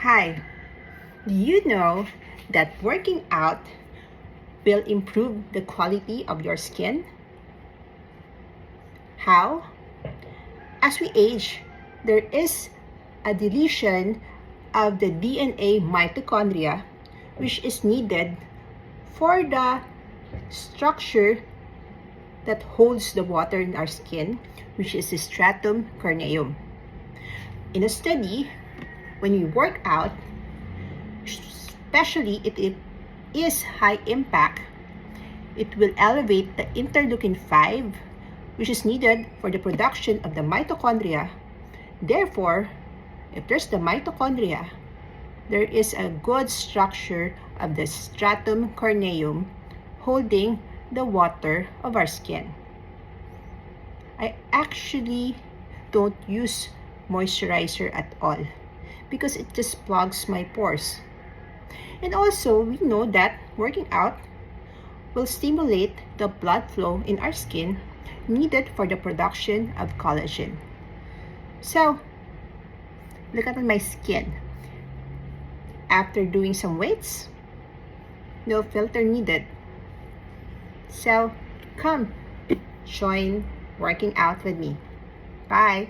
Hi, do you know that working out will improve the quality of your skin? How? As we age, there is a deletion of the DNA mitochondria, which is needed for the structure that holds the water in our skin, which is the stratum corneum. In a study, when you work out, especially if it is high impact, it will elevate the interleukin-5, which is needed for the production of the mitochondria. Therefore, if there's the mitochondria, there is a good structure of the stratum corneum holding the water of our skin. I actually don't use moisturizer at all because it just plugs my pores. And also, we know that working out will stimulate the blood flow in our skin needed for the production of collagen. So, look at my skin. After doing some weights, no filter needed. So, come join working out with me. Bye.